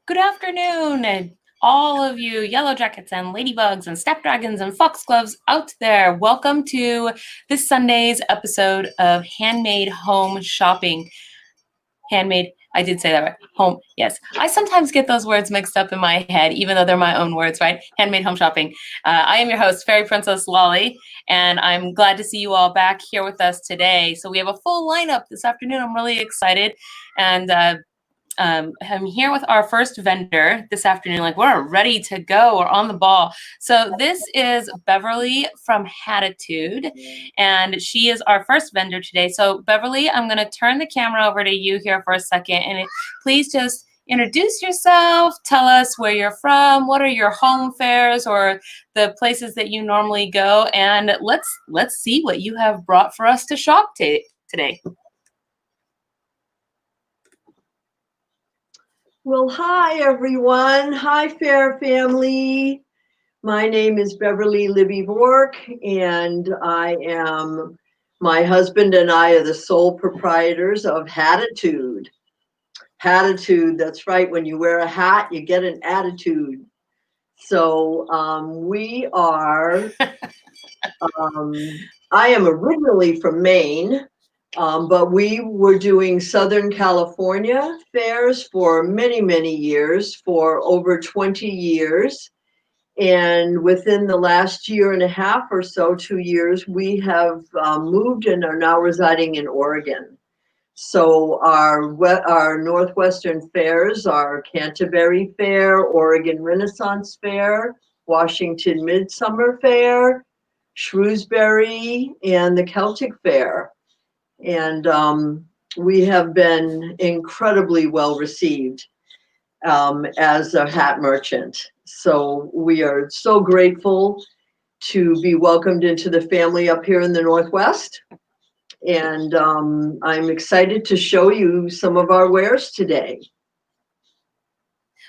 Good afternoon, and all of you yellow jackets and ladybugs and snapdragons and foxgloves out there. Welcome to this Sunday's episode of Handmade Home Shopping. Handmade, I did say that right. Home, yes. I sometimes get those words mixed up in my head, even though they're my own words, right? Handmade Home Shopping. I am your host, Fairy Princess Lolly, and I'm glad to see you all back here with us today. So we have a full lineup this afternoon. I'm really excited, and I'm here with our first vendor this afternoon. Like, we're ready to go. We're on the ball. So this is Beverly from Hattitude, and she is our first vendor today. So Beverly, I'm going to turn the camera over to you here for a second, and please just introduce yourself. Tell us where you're from. What are your home fairs or the places that you normally go? And let's see what you have brought for us to shop today. Well, hi, everyone. Hi, Fair Family. My name is Beverly Libby Vork, and my husband and I are the sole proprietors of Hattitude. Hattitude, that's right. When you wear a hat, you get an attitude. So we are, I am originally from Maine. But we were doing Southern California fairs for many, many years, for over 20 years. And within the last year and a half or so, 2 years, we have moved and are now residing in Oregon. So our Northwestern fairs are Canterbury Fair, Oregon Renaissance Fair, Washington Midsummer Fair, Shrewsbury, and the Celtic Fair. And we have been incredibly well received as a hat merchant. So we are so grateful to be welcomed into the family up here in the Northwest. And I'm excited to show you some of our wares today.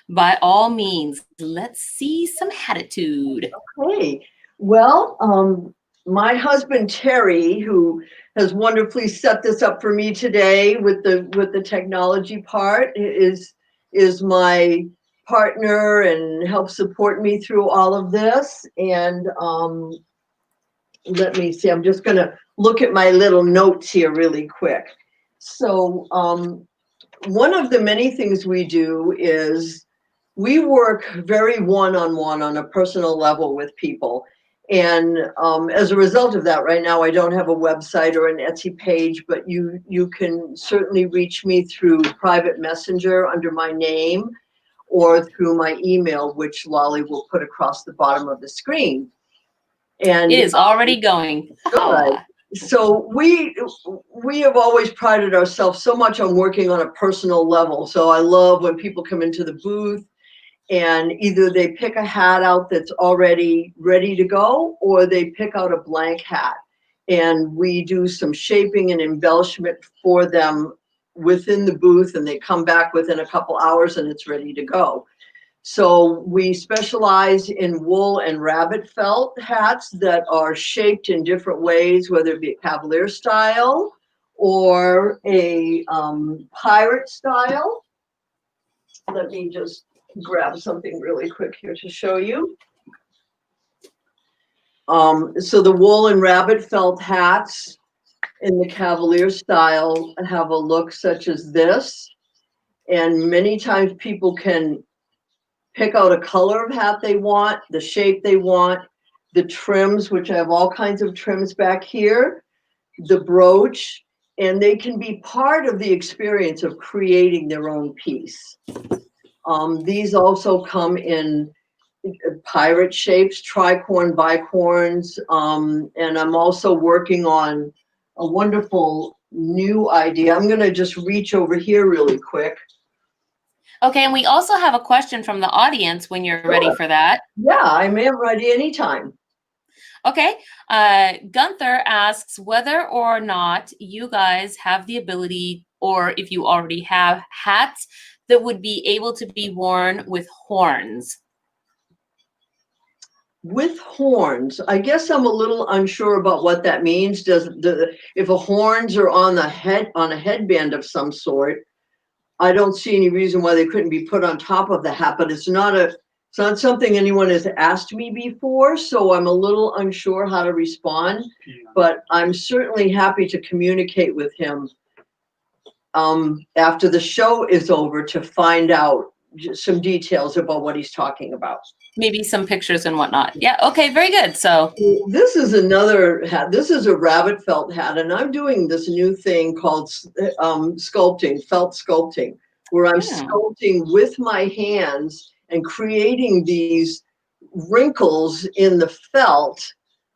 By all means, let's see some Hattitude. Okay. Well, my husband Terry, who has wonderfully set this up for me today with the technology part, is my partner and helps support me through all of this. And let me see, I'm just going to look at my little notes here really quick. So one of the many things we do is we work very one-on-one on a personal level with people. And as a result of that, right now, I don't have a website or an Etsy page, but you can certainly reach me through private messenger under my name or through my email, which Lolly will put across the bottom of the screen. And it is already going. Good. So we have always prided ourselves so much on working on a personal level. So I love when people come into the booth and either they pick a hat out that's already ready to go, or they pick out a blank hat. And we do some shaping and embellishment for them within the booth, and they come back within a couple hours and it's ready to go. So we specialize in wool and rabbit felt hats that are shaped in different ways, whether it be a cavalier style or a pirate style. Let me just grab something really quick here to show you. So the wool and rabbit felt hats in the cavalier style have a look such as this. And many times people can pick out a color of hat they want, the shape they want, the trims, which I have all kinds of trims back here, the brooch, and they can be part of the experience of creating their own piece. These also come in pirate shapes, tricorn, bicorns, and I'm also working on a wonderful new idea. I'm going to just reach over here really quick. Okay, and we also have a question from the audience when you're ready for that. Yeah, I am ready anytime. Okay, Gunther asks whether or not you guys have the ability, or if you already have, hats that would be able to be worn with horns. With horns, I guess I'm a little unsure about what that means. If a horns are on the head, on a headband of some sort, I don't see any reason why they couldn't be put on top of the hat, but it's not something anyone has asked me before, so I'm a little unsure how to respond, but I'm certainly happy to communicate with him after the show is over to find out some details about what he's talking about. Maybe some pictures and whatnot. Yeah, okay, very good. So this is another hat. This is a rabbit felt hat, and I'm doing this new thing called sculpting, felt sculpting, where I'm sculpting with my hands and creating these wrinkles in the felt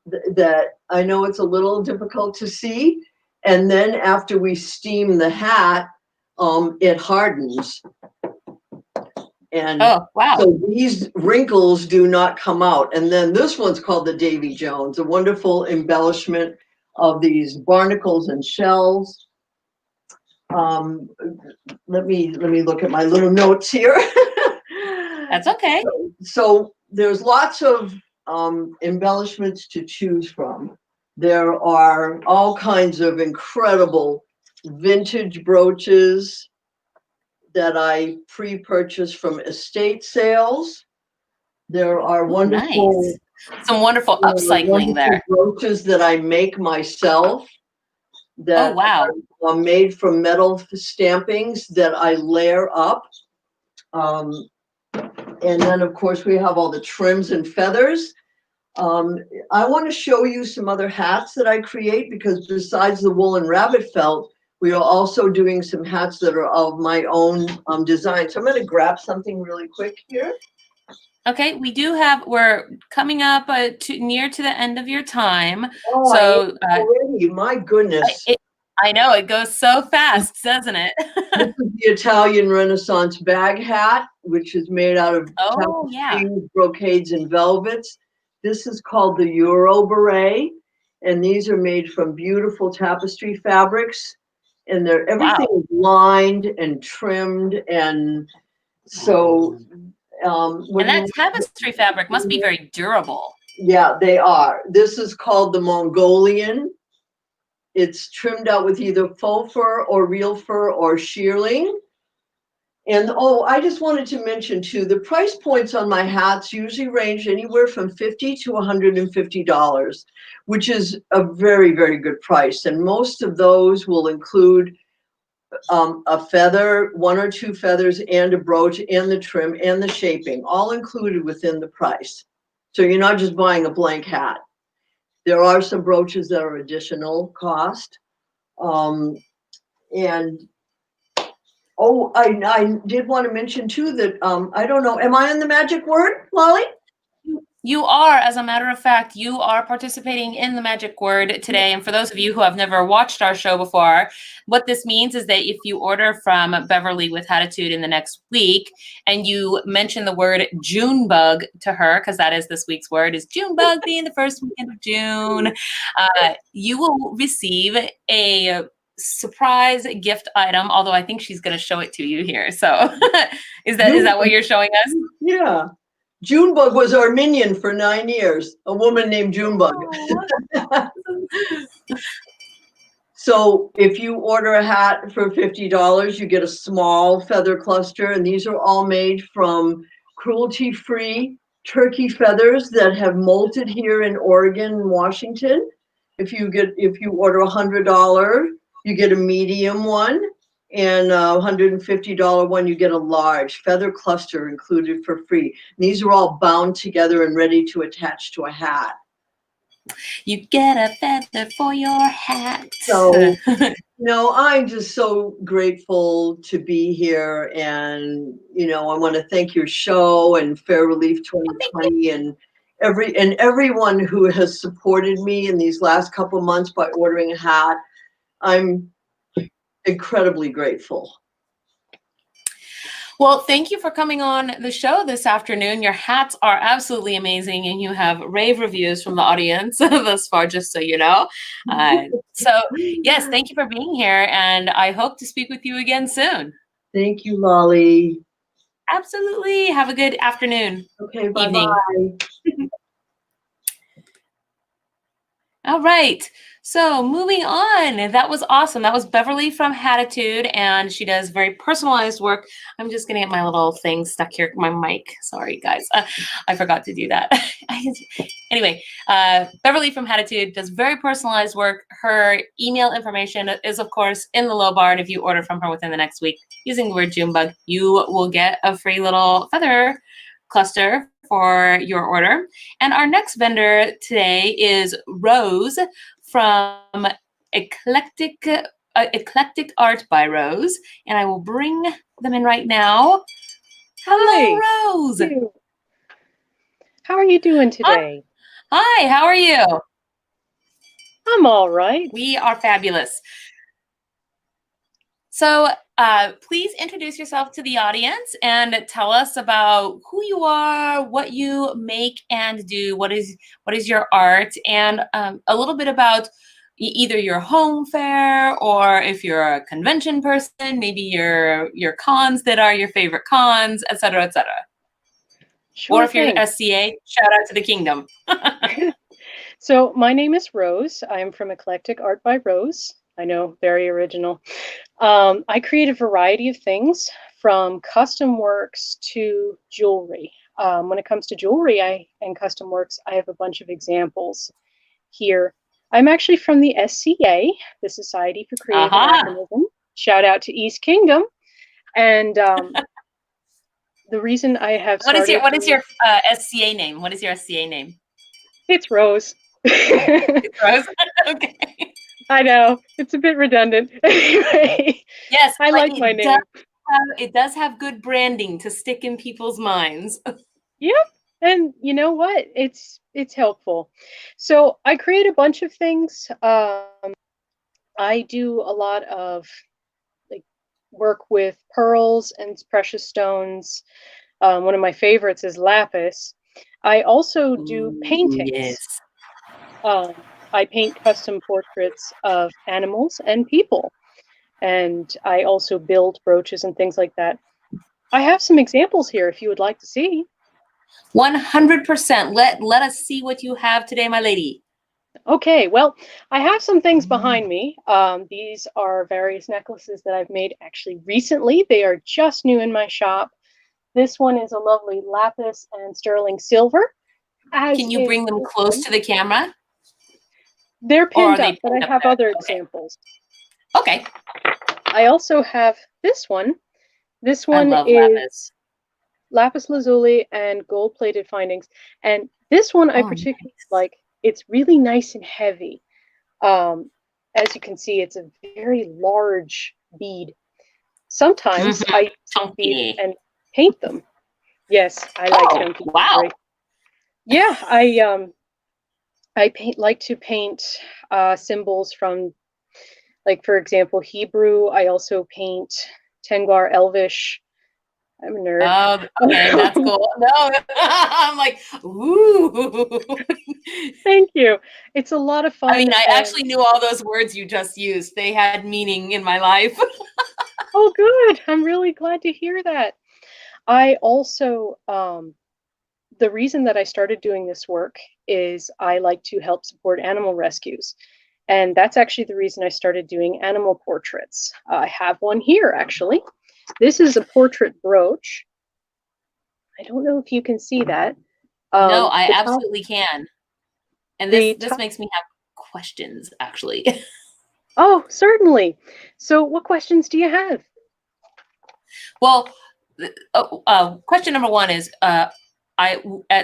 that I know it's a little difficult to see. And then after we steam the hat, it hardens. And oh, wow. So these wrinkles do not come out. And then this one's called the Davy Jones, a wonderful embellishment of these barnacles and shells. Let me look at my little notes here. That's okay. So there's lots of embellishments to choose from. There are all kinds of incredible vintage brooches that I pre-purchased from estate sales. There are wonderful, nice. Some wonderful upcycling there. Brooches that I make myself. That are made from metal stampings that I layer up. And then, of course, we have all the trims and feathers. I want to show you some other hats that I create, because besides the wool and rabbit felt, we are also doing some hats that are of my own design. So I'm going to grab something really quick here. Okay, we're coming up near to the end of your time. Oh, so already, my goodness. I know, it goes so fast, doesn't it? This is the Italian Renaissance bag hat, which is made out of tapestries, brocades, and velvets. This is called the Euro beret, and these are made from beautiful tapestry fabrics. And everything is lined and trimmed, and so and that tapestry fabric must be very durable. Yeah, they are. This is called the Mongolian. It's trimmed out with either faux fur or real fur or shearling. And I just wanted to mention too, the price points on my hats usually range anywhere from $50 to $150, which is a very, very good price. And most of those will include a feather, 1 or 2 feathers, and a brooch, and the trim, and the shaping, all included within the price. So you're not just buying a blank hat. There are some brooches that are additional cost. I did want to mention too that, I don't know, am I in the magic word, Lolly? You are, as a matter of fact, you are participating in the magic word today. And for those of you who have never watched our show before, what this means is that if you order from Beverly with Hattitude in the next week, and you mention the word Junebug to her, because that is this week's word, is Junebug being the first weekend of June, you will receive a surprise gift item, although I think she's going to show it to you here. So is that what you're showing us? Yeah. Junebug was our minion for 9 years, a woman named Junebug. So if you order a hat for $50, you get a small feather cluster, and these are all made from cruelty-free turkey feathers that have molted here in Oregon and Washington. If you order $100, you get a medium one. And $150 one, you get a large feather cluster included for free. And these are all bound together and ready to attach to a hat. You get a feather for your hat. So, I'm just so grateful to be here. And, I want to thank your show and Fair Relief 2020 and everyone who has supported me in these last couple of months by ordering a hat. I'm incredibly grateful. Well, thank you for coming on the show this afternoon. Your hats are absolutely amazing, and you have rave reviews from the audience thus far, just so you know. So, yes, thank you for being here, and I hope to speak with you again soon. Thank you, Lolly. Absolutely. Have a good afternoon. Okay, bye-bye. All right. So moving on. That was awesome. That was Beverly from Hattitude, and she does very personalized work. I'm just going to get my little thing stuck here, my mic. Sorry, guys. I forgot to do that. Anyway, Beverly from Hattitude does very personalized work. Her email information is, of course, in the low bar, and if you order from her within the next week using the word Junebug, you will get a free little feather cluster for your order. And our next vendor today is Rose from Eclectic Art by Rose, and I will bring them in right now. Hello, Hi. Rose. How are you doing today? Hi, how are you? I'm all right. We are fabulous. So please introduce yourself to the audience and tell us about who you are, what you make and do, what is your art, and a little bit about either your home fair, or if you're a convention person, maybe your cons that are your favorite cons, et cetera, et cetera. Sure or if thing. you're SCA, shout out to the kingdom. So my name is Rose. I'm from Eclectic Art by Rose. I know, very original. I create a variety of things from custom works to jewelry. When it comes to jewelry and custom works, I have a bunch of examples here. I'm actually from the SCA, the Society for Creative Anachronism. Shout out to East Kingdom. And the reason I have started... What is your SCA name? What is your SCA name? It's Rose. It's Rose? Okay. I know, it's a bit redundant. Anyway, yes, I like my name. It does have good branding to stick in people's minds. Yep. And you know what? It's helpful. So I create a bunch of things. I do a lot of like work with pearls and precious stones. One of my favorites is lapis. I also do paintings. Yes. I paint custom portraits of animals and people. And I also build brooches and things like that. I have some examples here if you would like to see. 100%. Let us see what you have today, my lady. Okay, well, I have some things behind me. These are various necklaces that I've made actually recently. They are just new in my shop. This one is a lovely lapis and sterling silver. Can you bring them close to the camera? They're pinned up, but I have other examples. Okay. I also have this one. This one is lapis lazuli and gold-plated findings. And this one I particularly like. It's really nice and heavy. As you can see, it's a very large bead. Sometimes I use beads and paint them. Yes, I like chunky. Wow. Yeah, I like to paint symbols from, like, for example, Hebrew. I also paint Tengwar Elvish. I'm a nerd. Oh, okay, that's cool. No, I'm like, ooh. Thank you. It's a lot of fun. I mean, I actually knew all those words you just used. They had meaning in my life. Oh, good. I'm really glad to hear that. I also, the reason that I started doing this work is I like to help support animal rescues. And that's actually the reason I started doing animal portraits. I have one here, actually. This is a portrait brooch. I don't know if you can see that. No, I absolutely can. And this makes me have questions, actually. Oh, certainly. So what questions do you have? Well, question number one is, at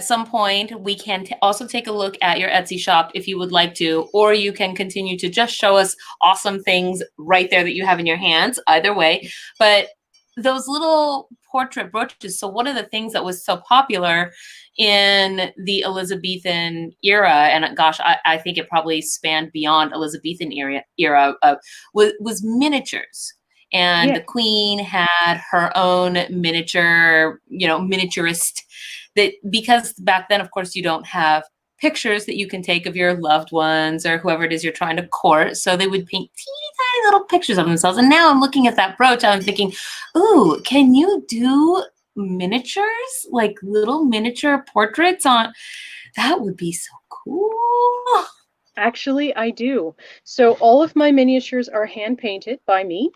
some point, we can also take a look at your Etsy shop if you would like to, or you can continue to just show us awesome things right there that you have in your hands, either way. But those little portrait brooches, so one of the things that was so popular in the Elizabethan era, and gosh, I think it probably spanned beyond Elizabethan era, was miniatures. And the queen had her own miniature, miniaturist, that, because back then, of course, you don't have pictures that you can take of your loved ones or whoever it is you're trying to court. So they would paint teeny tiny little pictures of themselves. And now I'm looking at that brooch, I'm thinking, ooh, can you do miniatures, like little miniature portraits on? That would be so cool. Actually, I do. So all of my miniatures are hand painted by me.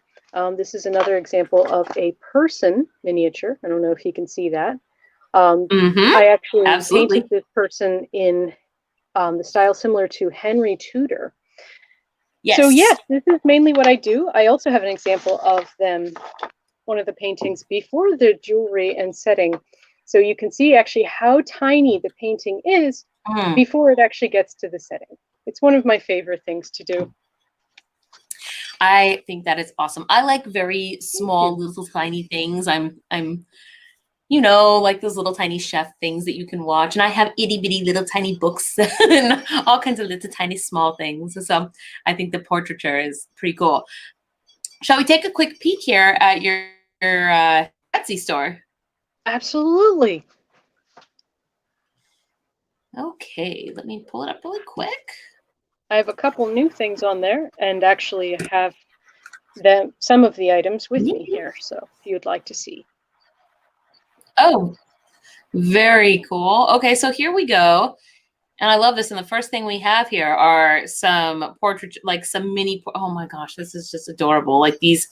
This is another example of a person miniature. I don't know if you can see that. Mm-hmm. I actually painted Absolutely. this person in the style similar to Henry Tudor. So Yes. yes, this is mainly what I do. I also have an example of them, one of the paintings before the jewelry and setting. So you can see actually how tiny the painting is Mm. before it actually gets to the setting. It's one of my favorite things to do. I think that is awesome. I like very Thank small, you. little tiny things. I'm you know, like those little tiny chef things that you can watch. And I have itty bitty little tiny books and all kinds of little tiny small things. So I think the portraiture is pretty cool. Shall we take a quick peek here at your Etsy store? Absolutely. Okay, let me pull it up really quick. I have a couple new things on there and actually have some of the items with me here. So if you'd like to see. Oh, very cool. Okay, so here we go. And I love this. And the first thing we have here are some portrait, like some mini, oh my gosh, this is just adorable. Like these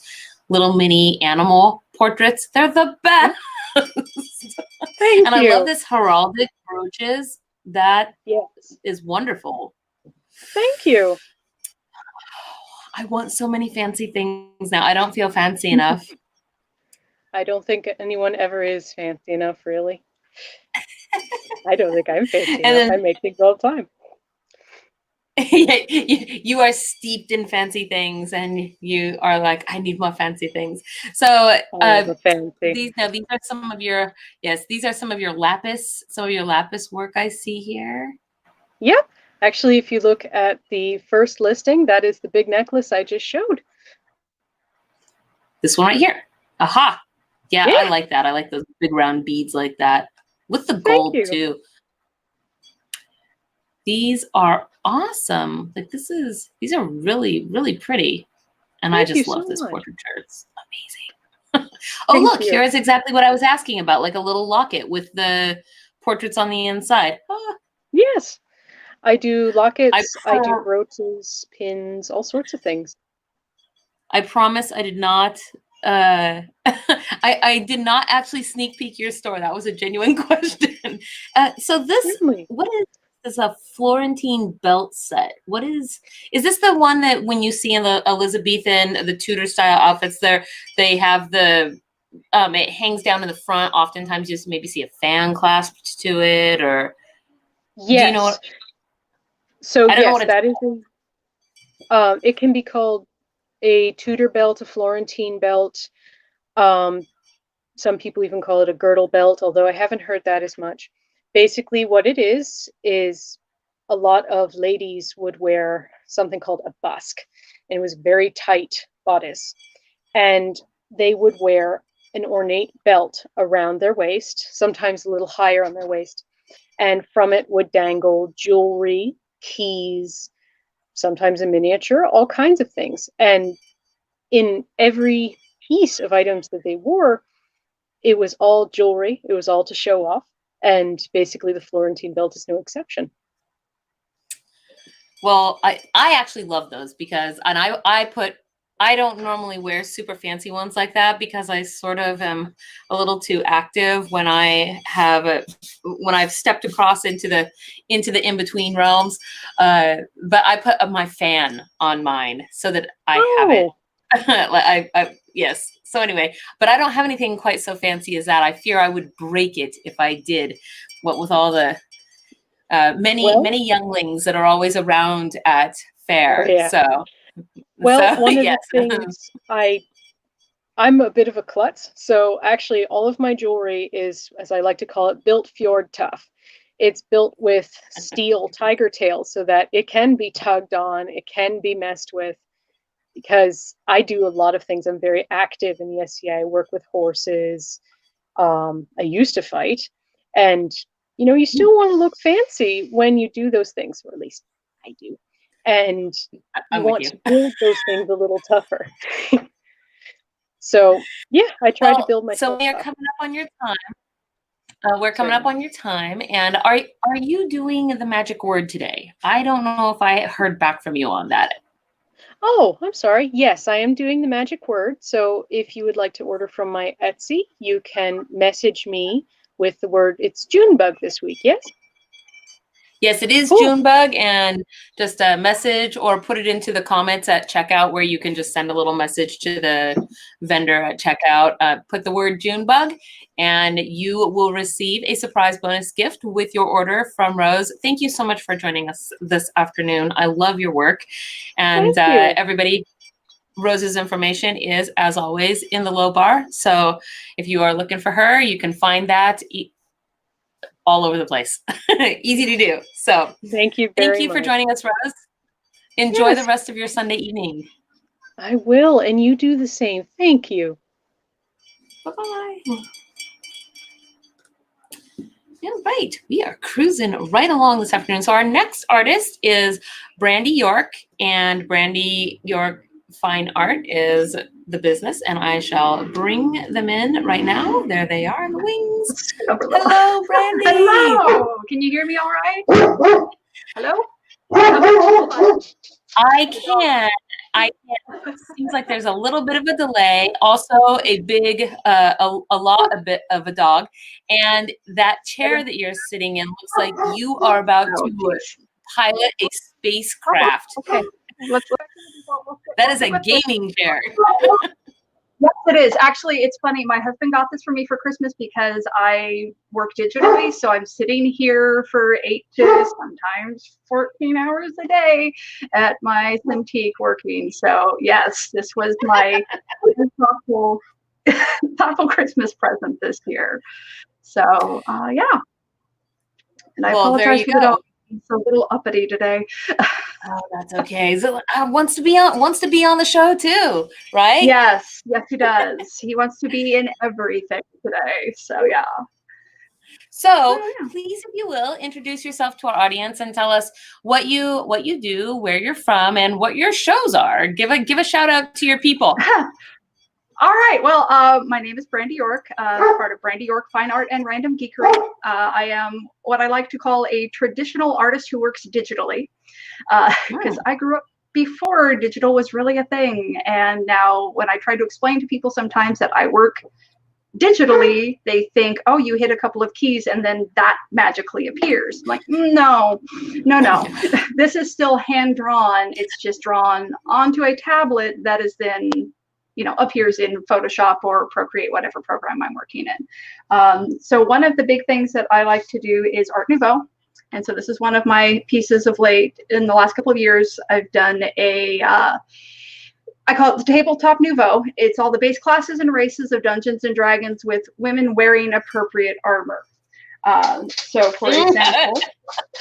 little mini animal portraits. They're the best. Thank And I you. love this heraldic brooches. That Yes. is wonderful. Thank you. I want so many fancy things now. I don't feel fancy enough. I don't think anyone ever is fancy enough, really. I don't think I'm fancy And enough. I then make things all the time. you are steeped in fancy things and you are like, I need more fancy things. So I am a fancy. these are some of your, yes, these are some of your lapis work I see here. Yep. Actually, if you look at the first listing, that is the big necklace I just showed. This one right here. Aha. Yeah, Yeah. I like that. I like those big round beads like that. With the Thank gold you. too. These are awesome. Like these are really, really pretty. And I Thank you just so love this much. portraiture. It's amazing. Oh, Thank look, you. here's exactly what I was asking about, like a little locket with the portraits on the inside. Ah, Yes. I do lockets, I do pro- brooches, pins, all sorts of things. I promise I did not I did not actually sneak peek your store. That was a genuine question. So Certainly. what is a Florentine belt set? Is this the one that when you see in the Elizabethan, the Tudor style outfits there, they have it hangs down in the front. Oftentimes you just maybe see a fan clasped to it, or do you know Yes. what? So I don't know yes, what it's that is it can be called a Tudor belt, a Florentine belt. Some people even call it a girdle belt, although I haven't heard that as much. Basically, what it is a lot of ladies would wear something called a busk, and it was very tight bodice. And they would wear an ornate belt around their waist, sometimes a little higher on their waist. And from it would dangle jewelry, keys, sometimes a miniature, all kinds of things. And in every piece of items that they wore, it was all jewelry, it was all to show off. And basically, the Florentine belt is no exception. Well, I actually love those because, and I don't normally wear super fancy ones like that because I sort of am a little too active when when I've stepped across into the in between realms. But I put my fan on mine so that I have it. Yes. So anyway, but I don't have anything quite so fancy as that. I fear I would break it if I did. What with all the many younglings that are always around at fair. Yeah. So One of yes. the things I'm a bit of a klutz, so actually all of my jewelry is, as I like to call it, built fjord tough. It's built with steel tiger tails so that it can be tugged on, it can be messed with, because I do a lot of things. I'm very active in the SCI. I work with horses. I used to fight, and you still want to look fancy when you do those things, or at least I do. And you I'm with want you. to build those things a little tougher. So yeah, I try to Well, build so myself we are up. coming up on your time. We're coming up on your time, and are you doing the magic word today? I don't know if I heard back from you on that. Oh, I'm sorry. Yes, I am doing the magic word. So if you would like to order from my Etsy, you can message me with the word. It's Junebug this week. Yes. Yes, it is Cool. Junebug, and just a message or put it into the comments at checkout where you can just send a little message to the vendor at checkout. Put the word Junebug, and you will receive a surprise bonus gift with your order from Rose. Thank you so much for joining us this afternoon. I love your work. And everybody, Rose's information is, as always, in the low bar. So if you are looking for her, you can find that all over the place. Easy to do. So thank you thank you much for joining us, Rose. Enjoy the rest of your Sunday evening. I will, and you do the same. Thank you. Bye-bye. All right, we are cruising right along this afternoon. So our next artist is Brandi York, and Brandi York Fine Art is the business, and I shall bring them in right now. There they are in the wings. Hello, Brandi. Hello. Can you hear me all right? Hello? I can. Seems like there's a little bit of a delay. Also, a bit of a dog, and that chair that you're sitting in looks like you are about to pilot a spacecraft. Okay. That is a gaming chair. Yes, it is. Actually, it's funny. My husband got this for me for Christmas because I work digitally. So I'm sitting here for 8 to sometimes 14 hours a day at my Cintiq working. So yes, this was my thoughtful Christmas present this year. So yeah. And I apologize for the dog. It's a little uppity today. Oh, that's okay. So, wants to be on the show too, right? Yes, he does. He wants to be in everything today. So yeah. So please, if you will, introduce yourself to our audience and tell us what you do, where you're from, and what your shows are. Give a shout out to your people. All right. Well, my name is Brandi York, part of Brandi York Fine Art and Random Geekery. I am what I like to call a traditional artist who works digitally, because I grew up before digital was really a thing. And now when I try to explain to people sometimes that I work digitally, they think, oh, you hit a couple of keys and then that magically appears. I'm like, no. This is still hand drawn. It's just drawn onto a tablet that is then appears in Photoshop or Procreate, whatever program I'm working in. So one of the big things that I like to do is Art Nouveau. And so this is one of my pieces of late. In the last couple of years, I've done I call it the Tabletop Nouveau. It's all the base classes and races of Dungeons and Dragons with women wearing appropriate armor. So for example,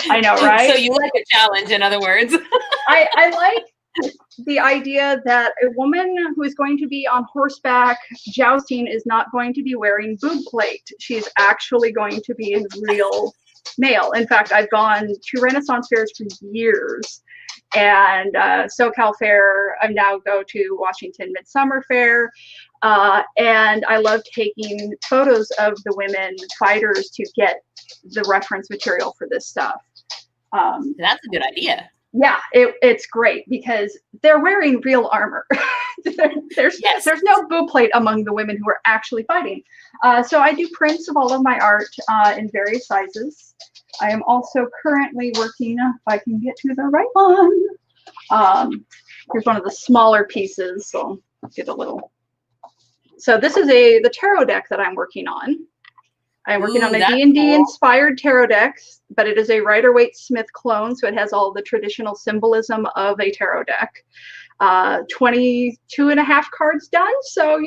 I know, right? So you like a challenge, in other words. I like the idea that a woman who is going to be on horseback jousting is not going to be wearing boob plate. She's actually going to be in real mail. In fact, I've gone to Renaissance fairs for years, and SoCal Fair. I now go to Washington Midsummer Fair, and I love taking photos of the women fighters to get the reference material for this stuff. That's a good idea. Yeah, it's great because they're wearing real armor. There's no boob plate among the women who are actually fighting. So I do prints of all of my art in various sizes. I am also currently working, if I can get to the right one. Here's one of the smaller pieces. So I'll get a little. So this is the tarot deck that I'm working on. I'm working on a D&D inspired tarot deck, but it is a Rider-Waite Smith clone, so it has all the traditional symbolism of a tarot deck. 22 and a half cards done, so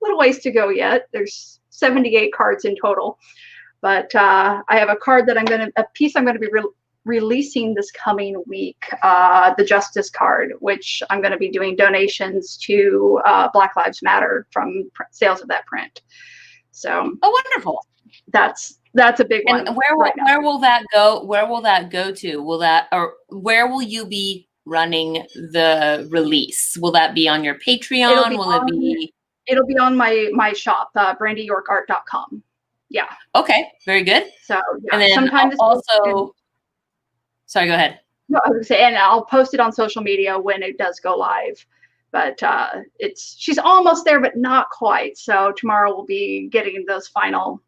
little ways to go yet. There's 78 cards in total, but I have a card that a piece I'm going to be releasing this coming week, the Justice card, which I'm going to be doing donations to Black Lives Matter from sales of that print. So wonderful. That's a big one. And where will that go? Where will that go to? Where will you be running the release? Will that be on your Patreon? It'll be on my shop, brandiyorkart.com. Yeah. Okay, very good. So And then sometimes also, sorry, go ahead. No, I was gonna say, and I'll post it on social media when it does go live. But she's almost there, but not quite. So tomorrow we'll be getting those final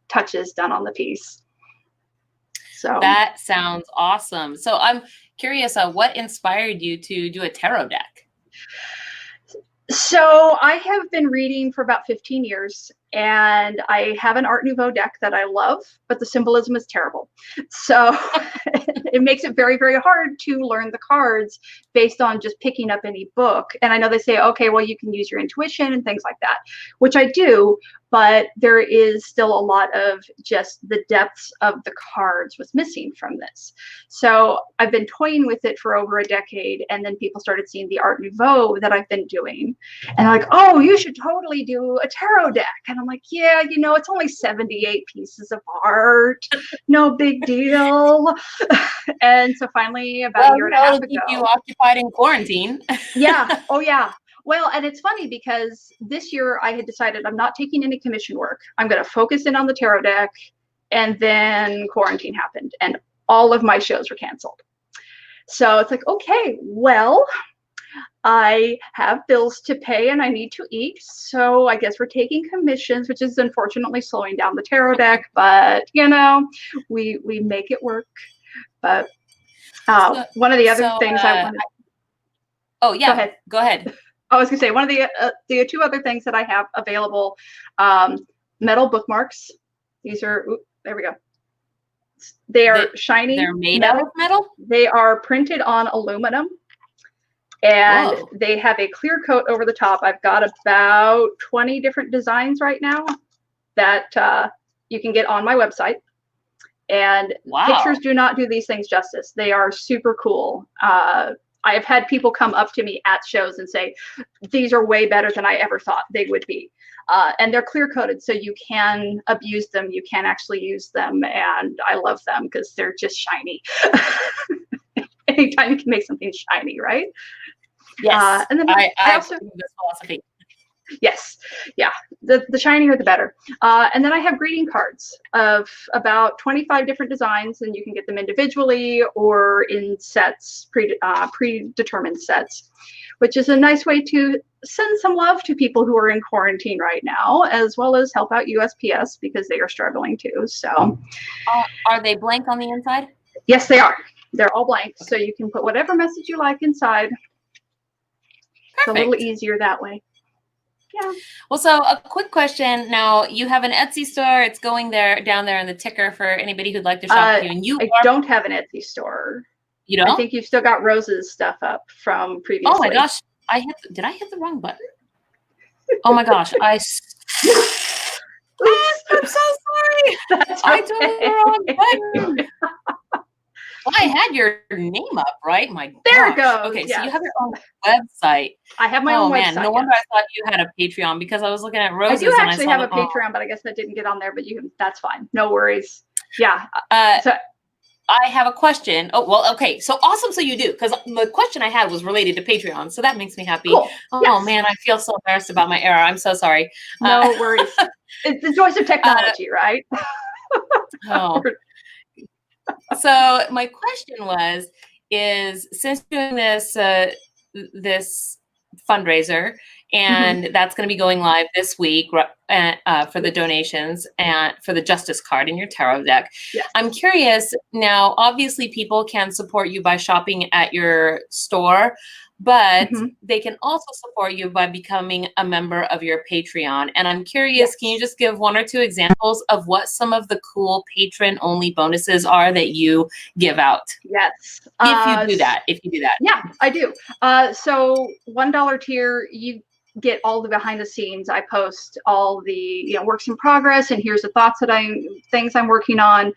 touches done on the piece. So That sounds awesome. So I'm curious, what inspired you to do a tarot deck? So I have been reading for about 15 years, and I have an Art Nouveau deck that I love, but the symbolism is terrible. So it makes it very, very hard to learn the cards based on just picking up any book. And I know they say, okay, well, you can use your intuition and things like that, which I do, but there is still a lot of just the depths of the cards was missing from this. So I've been toying with it for over a decade, and then people started seeing the Art Nouveau that I've been doing, and they're like, oh, you should totally do a tarot deck. And I'm like, yeah, you know, it's only 78 pieces of art, no big deal. And so finally, about a year and a half ago, keep you occupied in quarantine. Yeah. Oh, yeah. Well, and it's funny because this year I had decided I'm not taking any commission work. I'm going to focus in on the tarot deck. And then quarantine happened and all of my shows were canceled. So it's like, okay, well, I have bills to pay and I need to eat. So I guess we're taking commissions, which is unfortunately slowing down the tarot deck. But, you know, we make it work. But one of the other things I wanted. Oh, yeah. Go ahead. I was going to say, one of the two other things that I have available, metal bookmarks. These are, there we go. They are shiny. They're made out of metal? They are printed on aluminum. And they have a clear coat over the top. I've got about 20 different designs right now that you can get on my website. And pictures do not do these things justice. They are super cool. I have had people come up to me at shows and say, these are way better than I ever thought they would be. And they're clear coated, so you can abuse them. You can actually use them. And I love them because they're just shiny. Anytime you can make something shiny, right? Yes. And then I also do this philosophy. Yes. Yeah. The shinier, the better. And then I have greeting cards of about 25 different designs, and you can get them individually or in sets, predetermined sets, which is a nice way to send some love to people who are in quarantine right now, as well as help out USPS because they are struggling too. So are they blank on the inside? Yes, they are. They're all blank. So you can put whatever message you like inside. It's a little easier that way. Yeah. Well, so a quick question. Now you have an Etsy store. It's going down there in the ticker for anybody who'd like to shop with you. And I don't have an Etsy store. You don't? I think you've still got Rose's stuff up from previously. Oh my gosh. Did I hit the wrong button? Oh my gosh. I'm so sorry. That's I told the wrong button. Well, I had your name up, right? My gosh. There it goes. Okay, yes. So you have your own website. I have my own website. Oh man, no wonder I thought you had a Patreon because I was looking at Rose's. I do actually have a Patreon, but I guess that didn't get on there. But that's fine. No worries. Yeah. So I have a question. Oh well, okay. So awesome. So you do, because the question I had was related to Patreon, so that makes me happy. Cool. Oh man, I feel so embarrassed about my error. I'm so sorry. No worries. It's the joys of technology, right? Oh. So my question is since doing this this fundraiser, and that's going to be going live this week for the donations and for the Justice card in your tarot deck. Yes. I'm curious now. Obviously, people can support you by shopping at your store, but they can also support you by becoming a member of your Patreon. And I'm curious, can you just give one or two examples of what some of the cool patron-only bonuses are that you give out? Yes. If you do that. Yeah, I do. So $1 tier, you get all the behind the scenes. I post all the works in progress, and here's the things I'm working on.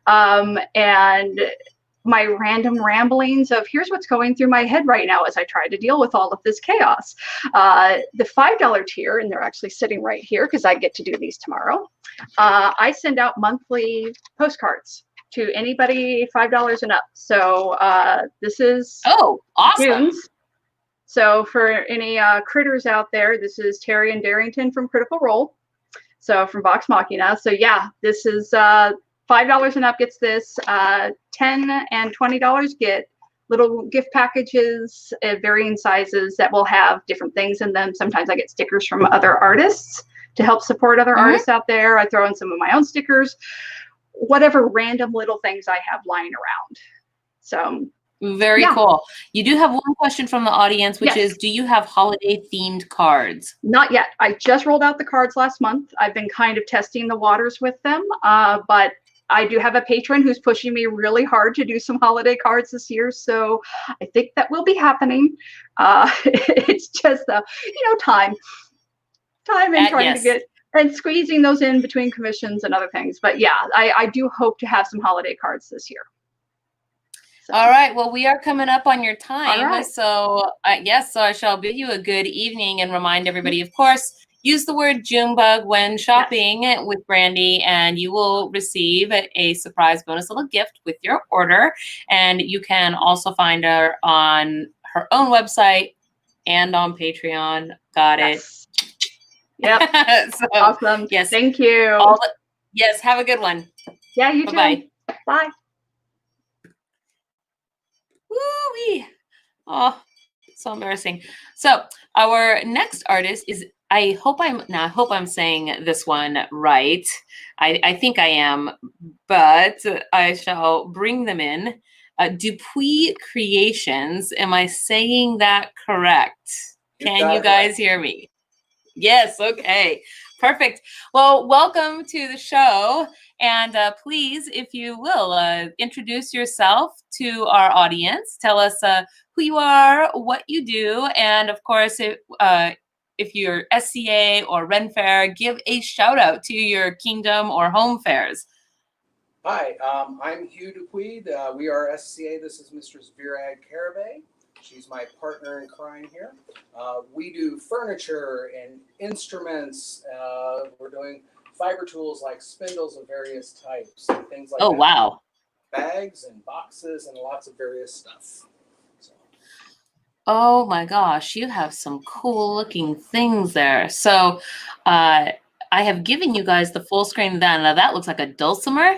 And my random ramblings of here's what's going through my head right now as I try to deal with all of this chaos. The $5 tier, and they're actually sitting right here because I get to do these tomorrow. I send out monthly postcards to anybody $5 and up. So this is awesome. June's. So for any critters out there, this is Terry and Darrington from Critical Role. So from Vox Machina. So yeah, this is $5 and up gets this. $10 and $20 get little gift packages of varying sizes that will have different things in them. Sometimes I get stickers from other artists to help support other artists out there. I throw in some of my own stickers, whatever random little things I have lying around. So very cool. You do have one question from the audience, which is, do you have holiday themed cards? Not yet. I just rolled out the cards last month. I've been kind of testing the waters with them, but I do have a patron who's pushing me really hard to do some holiday cards this year. So I think that will be happening. It's just the, time and trying to get and squeezing those in between commissions and other things. But yeah, I do hope to have some holiday cards this year. So. All right. Well, we are coming up on your time. Right. So so I shall bid you a good evening and remind everybody, of course, use the word Junebug when shopping with Brandi, and you will receive a surprise bonus little gift with your order. And you can also find her on her own website and on Patreon. Got it. Yep. So, awesome. Yes. Thank you. Yes. Have a good one. Yeah, you too. Bye-bye. Bye. Woo-wee. Oh, so embarrassing. So our next artist is, I hope I'm saying this one right. I think I am, but I shall bring them in. Puy Creations. Am I saying that correct? Can you guys hear me? Yes. Okay. Perfect. Well, welcome to the show. And please, if you will, introduce yourself to our audience. Tell us who you are, what you do, and of course, if you're SCA or Renfaire, give a shout out to your kingdom or home fairs. Hi, I'm Hugh Dupuy. We are SCA. This is Mistress Virag Karabay. She's my partner in crime here. We do furniture and instruments. We're doing fiber tools like spindles of various types and things like that. Oh, wow. Bags and boxes and lots of various stuff. So. Oh my gosh, you have some cool looking things there. So I have given you guys the full screen then. Now that looks like a dulcimer.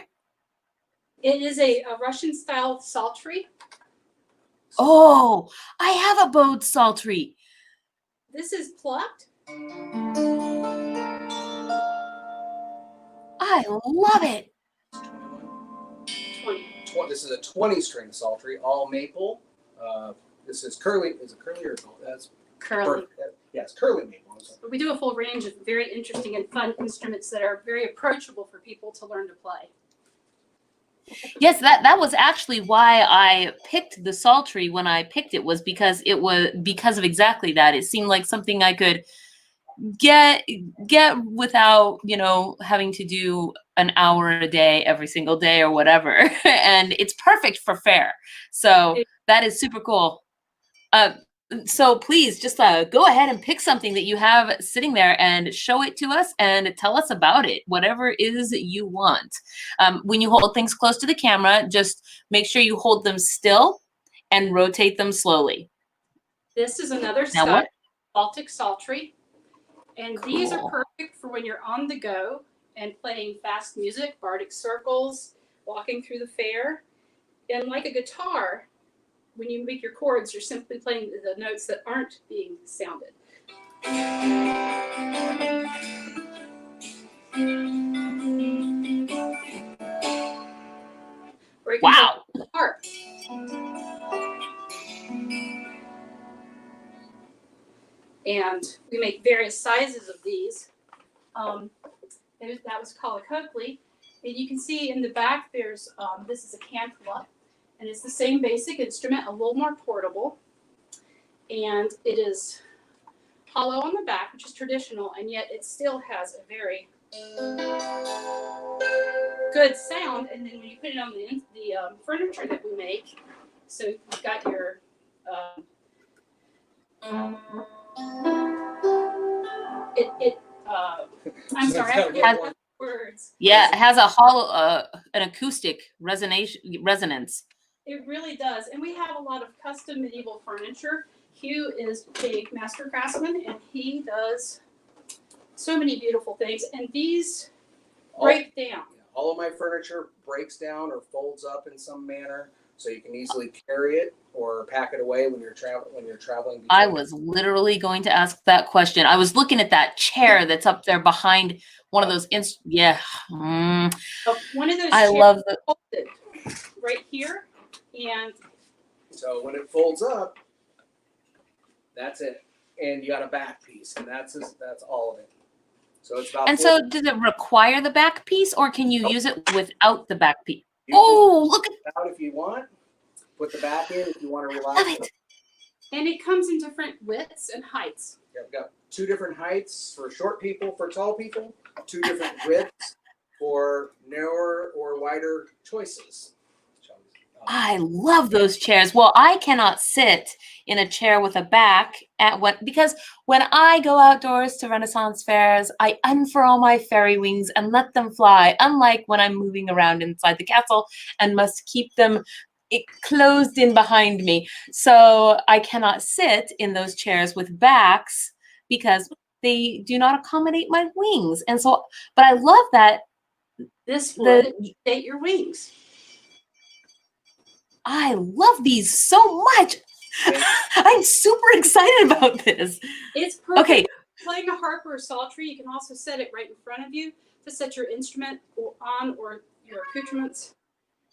It is a Russian style psaltery. Oh, I have a bowed psaltery. This is plucked. I love it. 20. This is a 20-string psaltery, all maple. This is curly. Is it curly or gold? That's Curly. Yes, curly maple. But we do a full range of very interesting and fun instruments that are very approachable for people to learn to play. Yes, that was actually why I picked the psaltery when I picked it, was because of exactly that. It seemed like something I could get without, having to do an hour a day every single day or whatever. And it's perfect for fair. So that is super cool. So please just go ahead and pick something that you have sitting there and show it to us and tell us about it, whatever it is that you want. When you hold things close to the camera, just make sure you hold them still and rotate them slowly. This is another style, Baltic psaltery. And these are perfect for when you're on the go and playing fast music, bardic circles, walking through the fair. And like a guitar, when you make your chords, you're simply playing the notes that aren't being sounded. Wow. Harp. And we make various sizes of these. That was called a Coakley. And you can see in the back, there's this is a cantala. And it's the same basic instrument, a little more portable. And it is hollow on the back, which is traditional, and yet it still has a very good sound. And then when you put it on the furniture that we make, so you've got your I'm sorry, I forget what words. Yeah, it has a hollow, an acoustic resonance. It really does. And we have a lot of custom medieval furniture. Hugh is a master craftsman, and he does so many beautiful things. And these All- break down. All of my furniture breaks down or folds up in some manner, so you can easily carry it or pack it away when you're traveling. I was literally going to ask that question. I was looking at that chair that's up there behind one of those. Yeah. One of those I chairs love the. folded right here, and So when it folds up, that's it, and you got a back piece, and that's all of it. So it's about. And so, does it require the back piece, or can you Nope. use it without the back piece? You can Oh, look at put it out if you want. Put the back in if you want to love relax. it. and it comes in different widths and heights. Yeah, we've got 2 different heights for short people, for tall people. 2 different widths for narrower or wider choices. I love those chairs. Well, I cannot sit in a chair with a back because when I go outdoors to Renaissance fairs, I unfurl my fairy wings and let them fly, unlike when I'm moving around inside the castle and must keep them closed in behind me. So I cannot sit in those chairs with backs because they do not accommodate my wings. And so, but I love that This would date your wings. I love these so much. I'm super excited about this. It's perfect. Okay. Playing a harp or a psaltery, you can also set it right in front of you to set your instrument on or your accoutrements.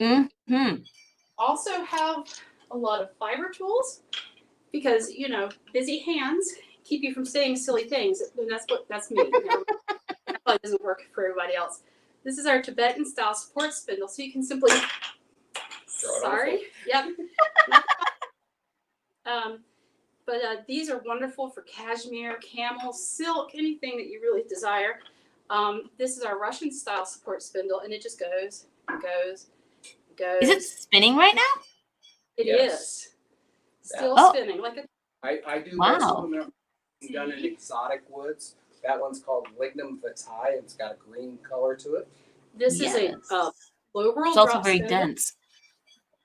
Mm-hmm. Also have a lot of fiber tools because, you know, busy hands keep you from saying silly things. And that's me. You know? That probably doesn't work for everybody else. This is our Tibetan style support spindle, so you can simply. Sorry. Yep. But these are wonderful for cashmere, camel, silk, anything that you really desire. This is our Russian style support spindle, and it just goes and goes and goes. Is it spinning right now? It Yes. is. Still Oh. spinning. Like a I do Wow. most of them done in exotic woods. That one's called Lignum vitae. It's got a green color to it. This is a low roll It's also drop very spindle. dense.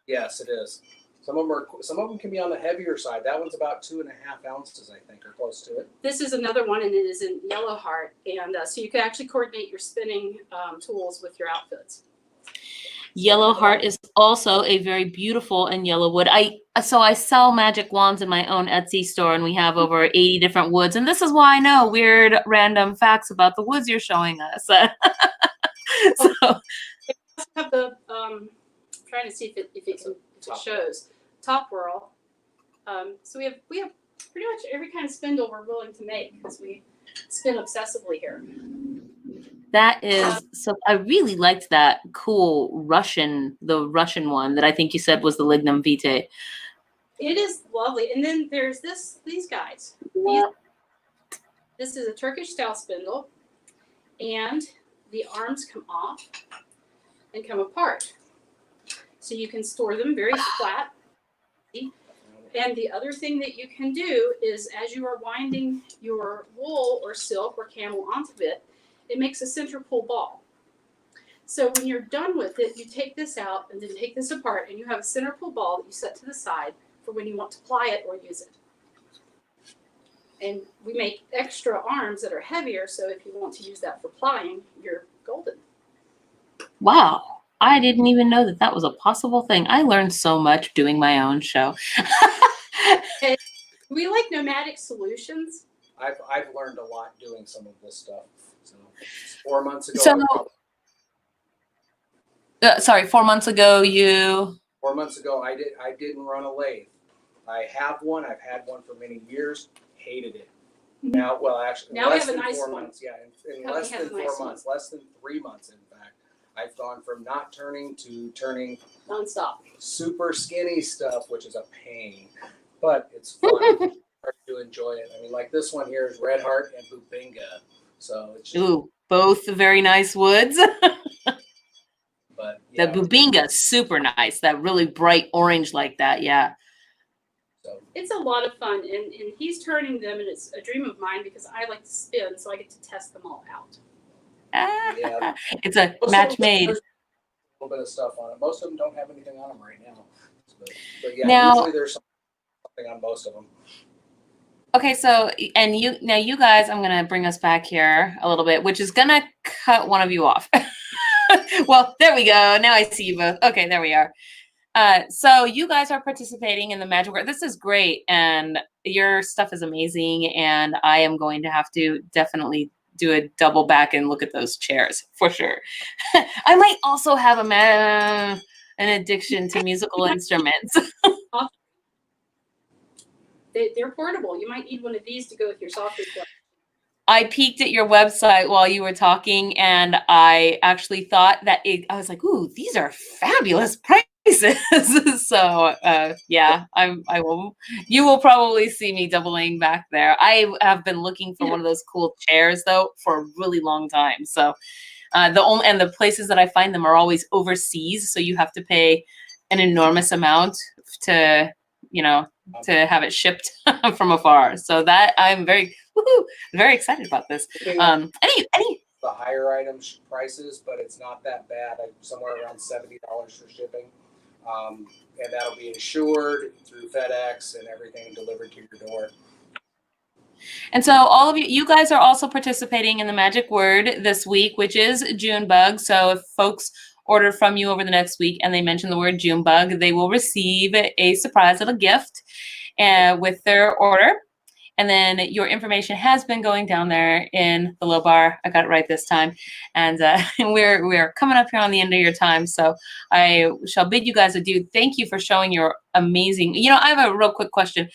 Yes, it is. Some of them can be on the heavier side. That one's about 2.5 ounces, I think, or close to it. This is another one, and it is in yellow heart, and so you can actually coordinate your spinning tools with your outfits. Yellow heart is also a very beautiful and yellow wood. I sell magic wands in my own Etsy store, and we have over 80 different woods. And this is why I know weird random facts about the woods you're showing us. So I also have the trying to see if it shows top whirl. So we have pretty much every kind of spindle we're willing to make because we spin obsessively here. that is so. I really liked that cool the Russian one that I think you said was the Lignum vitae. It is lovely. And then there's these guys. This is a Turkish style spindle, and the arms come off and come apart. So you can store them very flat. And the other thing that you can do is as you are winding your wool or silk or camel onto it, it makes a center pull ball. So when you're done with it, you take this out and then take this apart, and you have a center pull ball that you set to the side for when you want to ply it or use it. And we make extra arms that are heavier, so if you want to use that for plying, you're golden. Wow. I didn't even know that was a possible thing. I learned so much doing my own show. We like nomadic solutions. I've learned a lot doing some of this stuff. So 4 months ago. Sorry, 4 months ago you. 4 months ago, I didn't run a lathe. I have one. I've had one for many years. Hated it. Now, well, actually, Now less we have a than nice 4 one. months. Yeah, in Company less has than a 4 nice months, less than 3 months, in fact. I've gone from not turning to turning Nonstop. super skinny stuff, which is a pain, but it's fun. Hard to enjoy it. I mean, like this one here is Red Heart and Bubinga, so it's just, Ooh, both very nice woods. but The yeah, Bubinga, super nice. That really bright orange like that. Yeah. so It's a lot of fun, and he's turning them, and it's a dream of mine because I like to spin, so I get to test them all out. Yeah. It's a most match of them, made. there's a little bit of stuff on it. Most of them don't have anything on them right now, but yeah, Now- usually there's something on most of them. Okay, so and you guys, I'm gonna bring us back here a little bit, which is gonna cut one of you off. Well, there we go. Now I see you both. Okay, there we are. So you guys are participating in the Magic Work. This is great, and your stuff is amazing. And I am going to have to definitely do a double back and look at those chairs for sure. I might also have an addiction to musical instruments. They're portable. You might need one of these to go with your software. I peeked at your website while you were talking, and I actually thought that I was like, "Ooh, these are fabulous prices." So yeah, I will. You will probably see me doubling back there. I have been looking for one of those cool chairs though for a really long time. So the places that I find them are always overseas, so you have to pay an enormous amount to to have it shipped from afar. So that I'm very excited about this. Any the higher item prices, but it's not that bad. Somewhere around $70 for shipping, and that'll be insured through FedEx and everything delivered to your door. And so all of you guys are also participating in the Magic Word this week, which is Junebug. So if folks order from you over the next week and they mention the word Junebug, they will receive a surprise little gift with their order. And then your information has been going down there in the low bar. I got it right this time. And we're coming up here on the end of your time. So I shall bid you guys adieu. Thank you for showing your amazing, I have a real quick question.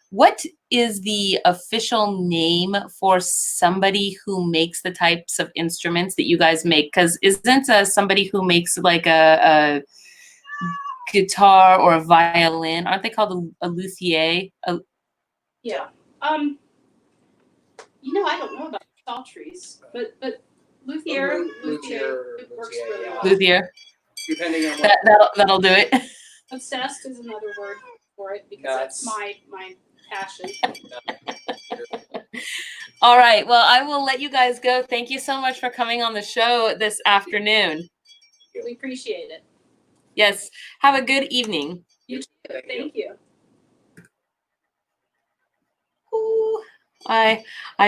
What is the official name for somebody who makes the types of instruments that you guys make? Because isn't somebody who makes like a guitar or a violin, aren't they called a luthier? Yeah. I don't know about psalteries, but luthier works really well. Luthier. Depending on what that'll do it. Obsessed is another word for it because that's my passion. All right. Well, I will let you guys go. Thank you so much for coming on the show this afternoon. We appreciate it. Yes. Have a good evening. You too. Thank you. Ooh, I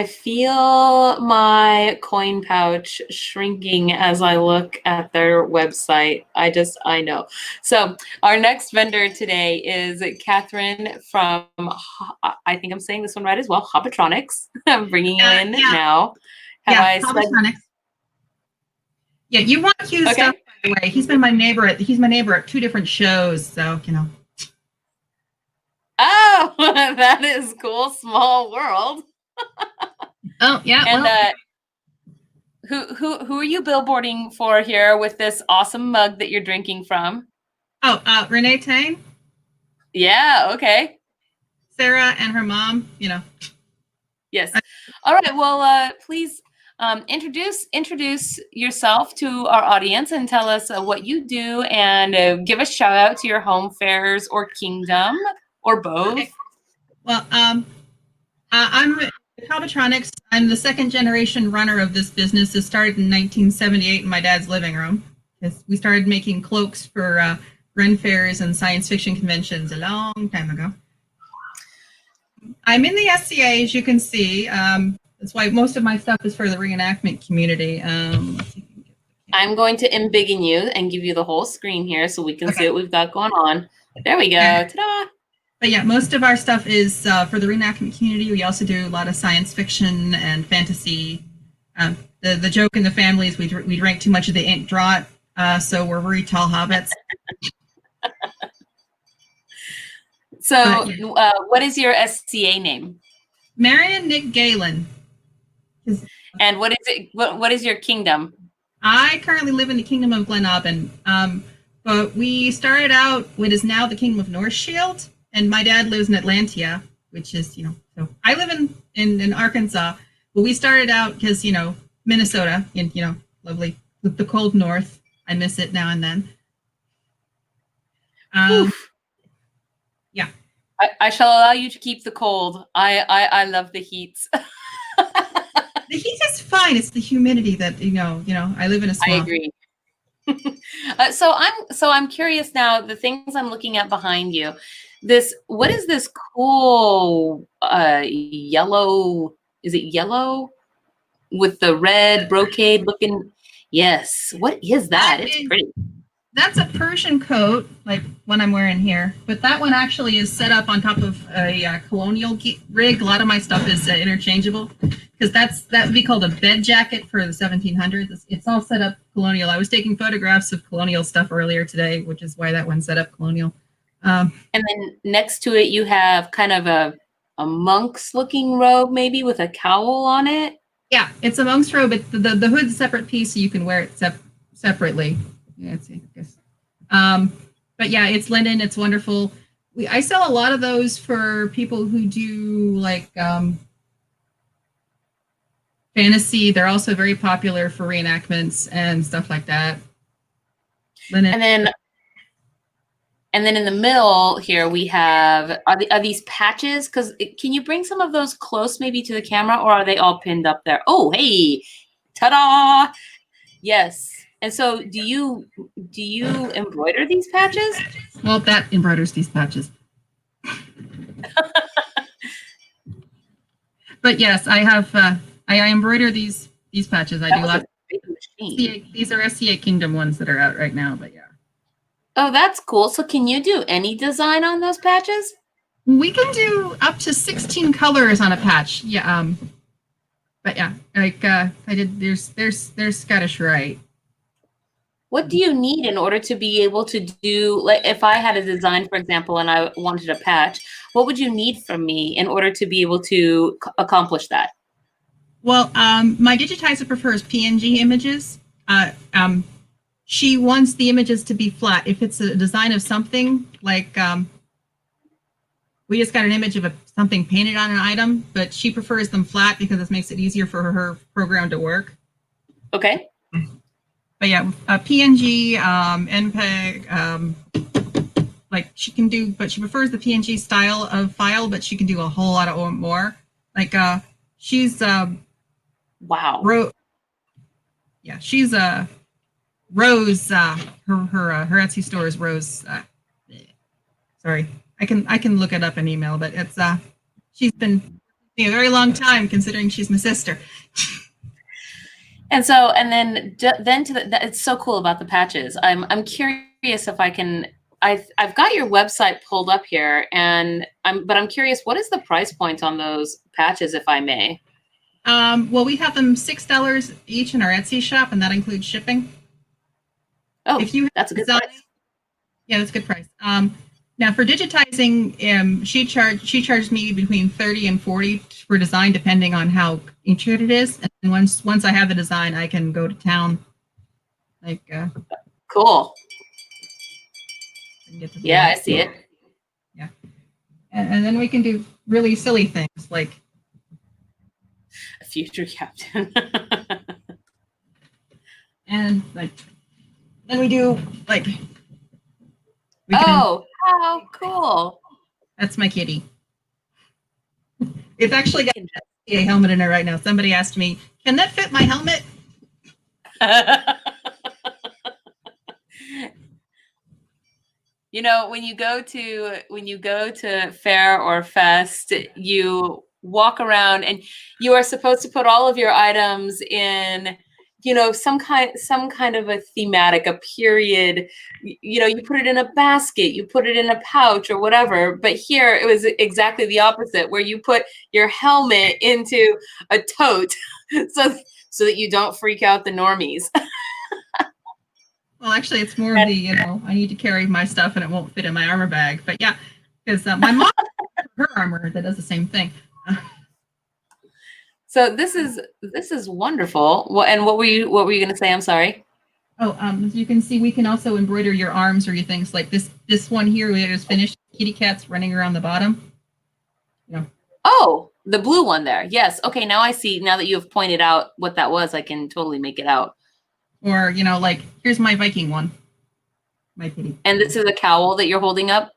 feel my coin pouch shrinking as I look at their website. I know. So our next vendor today is Catherine from, I think I'm saying this one right as well, Hobbitronics. I'm bringing you in now. Hobbitronics. Yeah, you want Hugh's stuff, by the way. He's my neighbor at 2 different shows, so Oh, that is cool. Small world. Oh yeah. And who are you billboarding for here with this awesome mug that you're drinking from? Oh, Renee Tang. Yeah. Okay. Sarah and her mom. Yes. All right. Well, please introduce yourself to our audience and tell us what you do, and give a shout out to your home fairs or kingdom. Or both. Okay. Well, I'm Hobbitronics. I'm the 2nd generation runner of this business. It started in 1978 in my dad's living room. We started making cloaks for Renfairs and science fiction conventions a long time ago. I'm in the SCA, as you can see. That's why most of my stuff is for the reenactment community. I'm going to embiggen you and give you the whole screen here so we can see what we've got going on. There we go. Ta-da! But yeah, most of our stuff is for the reenactment community. We also do a lot of science fiction and fantasy. The joke in the family is we drank too much of the ink draught, so we're very tall hobbits. So, what is your SCA name? Marion Nick Galen. And what is it? What is your kingdom? I currently live in the Kingdom of Glenaubin, but we started out what is now the Kingdom of North Shield. And my dad lives in Atlantia, which is, so I live in Arkansas, but we started out because, Minnesota, lovely, with the cold north. I miss it now and then. Yeah. I shall allow you to keep the cold. I love the heats. The heat is fine. It's the humidity that, I live in a swamp. I agree. So I'm curious now, the things I'm looking at behind you. what is this cool yellow, is it yellow with the red brocade looking? Yes. What is that? It's pretty. That's a Persian coat, like one I'm wearing here. But that one actually is set up on top of a colonial rig. A lot of my stuff is interchangeable because that would be called a bed jacket for the 1700s. It's all set up colonial. I was taking photographs of colonial stuff earlier today, which is why that one's set up colonial. And then next to it, you have kind of a monk's looking robe, maybe with a cowl on it. Yeah, it's a monk's robe, but the hood's a separate piece, so you can wear it separately. Yeah, let's see, I guess. But yeah, it's linen. It's wonderful. I sell a lot of those for people who do like fantasy. They're also very popular for reenactments and stuff like that. Linen. And then in the middle here we have, are these patches? Because can you bring some of those close maybe to the camera, or are they all pinned up there? Oh, hey, ta-da! Yes. And so do you embroider these patches? Well, that embroiders these patches. But yes, I have I embroider these patches. I do lots. These are SCA Kingdom ones that are out right now, but yeah. Oh, that's cool. So can you do any design on those patches? We can do up to 16 colors on a patch. Yeah. But yeah, like I did. There's Scottish Rite. What do you need in order to be able to do, like if I had a design, for example, and I wanted a patch, what would you need from me in order to be able to accomplish that? Well, my digitizer prefers PNG images. She wants the images to be flat. If it's a design of something, like we just got an image of something painted on an item, but she prefers them flat because it makes it easier for her program to work. Okay. But yeah, PNG, MPEG, like she can do, but she prefers the PNG style of file, but she can do a whole lot of more. Like she's wow. Yeah, she's Rose. Her Etsy store is Rose. Sorry, I can look it up in email, but it's she's been a very long time considering she's my sister. And so, and then it's so cool about the patches. I'm curious if I can. I've got your website pulled up here, and I'm curious, what is the price point on those patches, if I may? Well, we have them $6 each in our Etsy shop, and that includes shipping. Oh, that's a good price. Yeah, that's a good price. Now for digitizing, she charged me between 30 and 40 for design, depending on how intricate it is. And once I have the design, I can go to town. Like cool. Yeah, I see it. Yeah, and then we can do really silly things like a future captain. And like then we do like. Oh, how cool! That's my kitty. It's actually got a helmet in it right now. Somebody asked me, "Can that fit my helmet?" You know, when you go to fair or fest, you walk around and you are supposed to put all of your items in, you know, some kind of a thematic, a period. You know, you put it in a basket, you put it in a pouch or whatever. But here it was exactly the opposite, where you put your helmet into a tote so that you don't freak out the normies. Well, actually, it's more of the, you know, I need to carry my stuff and it won't fit in my armor bag. But yeah, because my mom, her armor, that does the same thing. So this is wonderful. What were you going to say? I'm sorry. Oh, as you can see, we can also embroider your arms or your things like this one here. We just finished kitty cats running around the bottom. Yeah. Oh, the blue one there. Yes. Okay. Now I see. Now that you have pointed out what that was, I can totally make it out. Or, you know, like here's my Viking one. My kitty. And this is a cowl that you're holding up.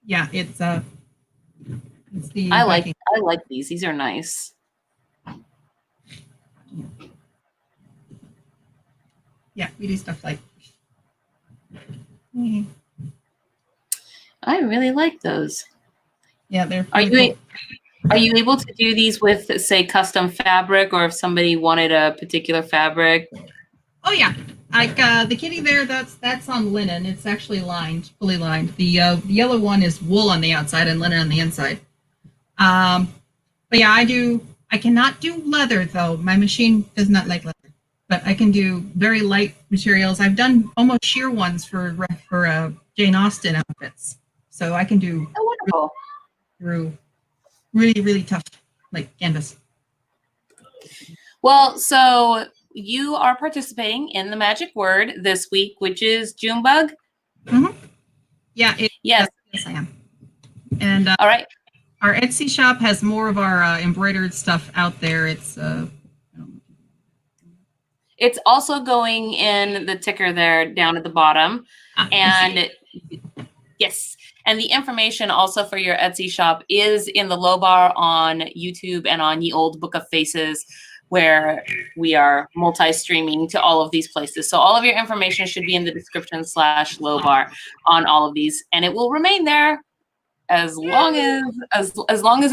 Yeah, it's the. I like these. These are nice. Yeah, we do stuff like. I really like those. Yeah, they're Are really you are you able to do these with, say, custom fabric, or if somebody wanted a particular fabric? Oh yeah, like the kitty there, that's on linen. It's actually lined, fully lined. The yellow one is wool on the outside and linen on the inside. But yeah, I cannot do leather though. My machine does not like leather, but I can do very light materials. I've done almost sheer ones for Jane Austen outfits, so I can do Oh, wonderful. through really tough like canvas. Well, so you are participating in the magic word this week, which is Junebug. Yeah. Yes. Yes, I am. And All right. our Etsy shop has more of our embroidered stuff out there. It's also going in the ticker there down at the bottom. And yes, and the information also for your Etsy shop is in the low bar on YouTube and on Ye Old Book of Faces, where we are multi-streaming to all of these places. So all of your information should be in the description / low bar on all of these, and it will remain there as long as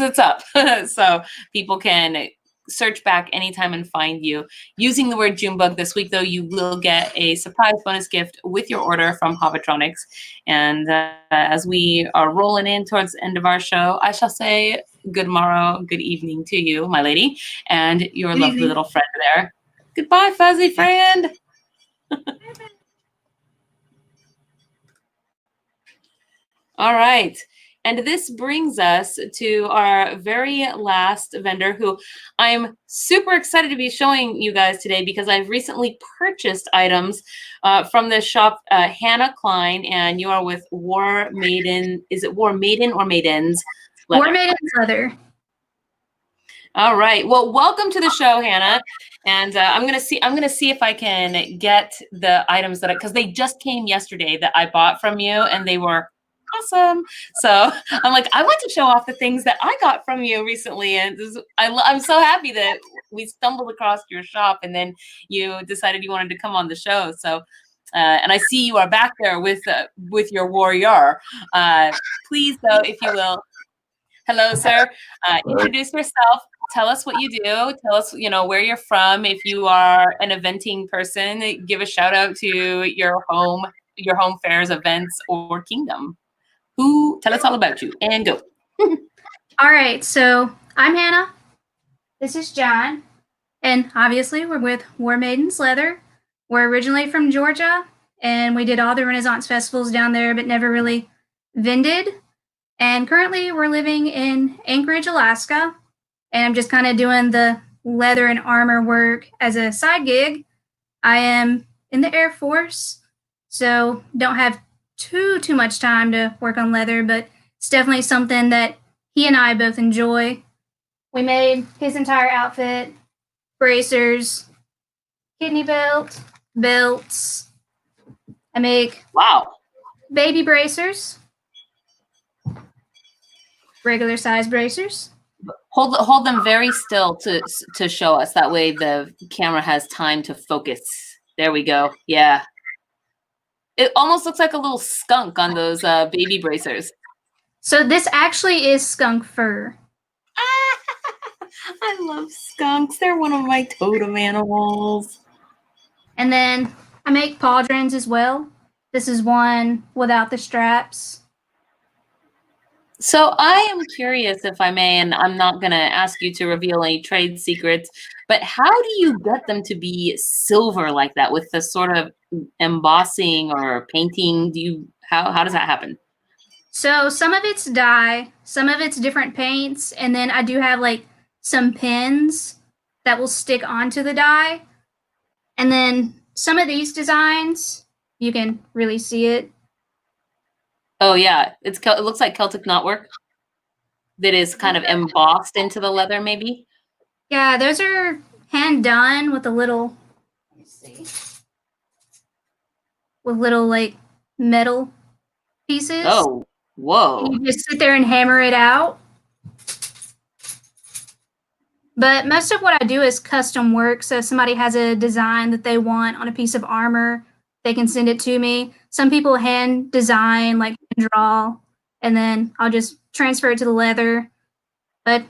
it's up. So people can search back anytime and find you. Using the word Junebug this week, though, you will get a surprise bonus gift with your order from Hobbitronics. And as we are rolling in towards the end of our show, I shall say good morrow, good evening to you, my lady, and your lovely little friend there. Goodbye, fuzzy friend. All right. And this brings us to our very last vendor, who I'm super excited to be showing you guys today because I've recently purchased items from this shop, Hannah Klein, and you are with War Maiden. Is it War Maiden or Maidens? Leather? War Maiden's Leather. All right. Well, welcome to the show, Hannah. And I'm gonna see if I can get the items because they just came yesterday that I bought from you, and they were awesome. So I'm like, I want to show off the things that I got from you recently, and I'm so happy that we stumbled across your shop, and then you decided you wanted to come on the show. So, and I see you are back there with your warrior. Please, though, if you will, hello, sir. Introduce yourself. Tell us what you do. Tell us, where you're from. If you are an eventing person, give a shout out to your home fairs, events, or kingdom. Tell us all about you, and go. All right, so I'm Hannah. This is John. And obviously we're with War Maiden's Leather. We're originally from Georgia, and we did all the Renaissance festivals down there, but never really vended. And currently we're living in Anchorage, Alaska. And I'm just kind of doing the leather and armor work as a side gig. I am in the Air Force, so don't have too much time to work on leather, but it's definitely something that he and I both enjoy. We made his entire outfit, bracers, kidney belt, belts. I make baby bracers, regular size bracers. Hold them very still to show us. That way the camera has time to focus. There we go. Yeah. It almost looks like a little skunk on those baby bracers. So this actually is skunk fur. I love skunks. They're one of my totem animals. And then I make pauldrons as well. This is one without the straps. So I am curious, if I may, and I'm not going to ask you to reveal any trade secrets, but how do you get them to be silver like that with the sort of embossing or painting? How does that happen? So some of it's dye, some of it's different paints, and then I do have like some pins that will stick onto the dye. And then some of these designs, you can really see it. Oh yeah, it looks like Celtic knotwork that is kind of embossed into the leather, maybe. Yeah, those are hand done with a little, let me see, with little like metal pieces. Oh, whoa! And you just sit there and hammer it out. But most of what I do is custom work. So if somebody has a design that they want on a piece of armor, they can send it to me. Some people hand design, like draw. and then I'll just transfer it to the leather. But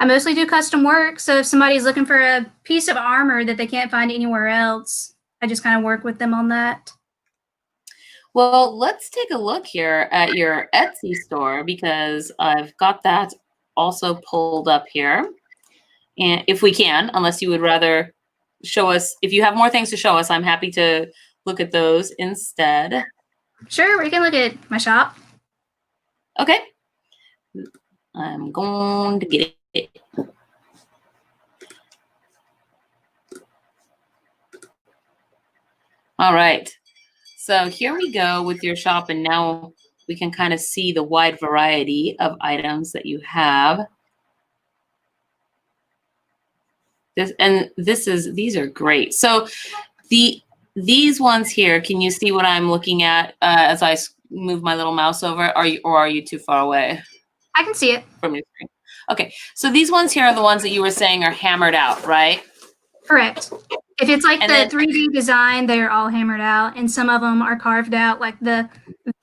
I mostly do custom work, so if somebody's looking for a piece of armor that they can't find anywhere else, I just kind of work with them on that. Well, let's take a look here at your Etsy store, because I've got that also pulled up here. And if we can, unless you would rather show us, if you have more things to show us, I'm happy to look at those instead. Sure, we can look at my shop. Okay. I'm going to get it. All right. So here we go with your shop, and now we can kind of see the wide variety of items that you have. These are great. So these ones here, can you see what I'm looking at as I move my little mouse over? Are you too far away? I can see it. From your screen. Okay, so these ones here are the ones that you were saying are hammered out, right? Correct. If it's like And the then- 3D design, they're all hammered out, and some of them are carved out, like the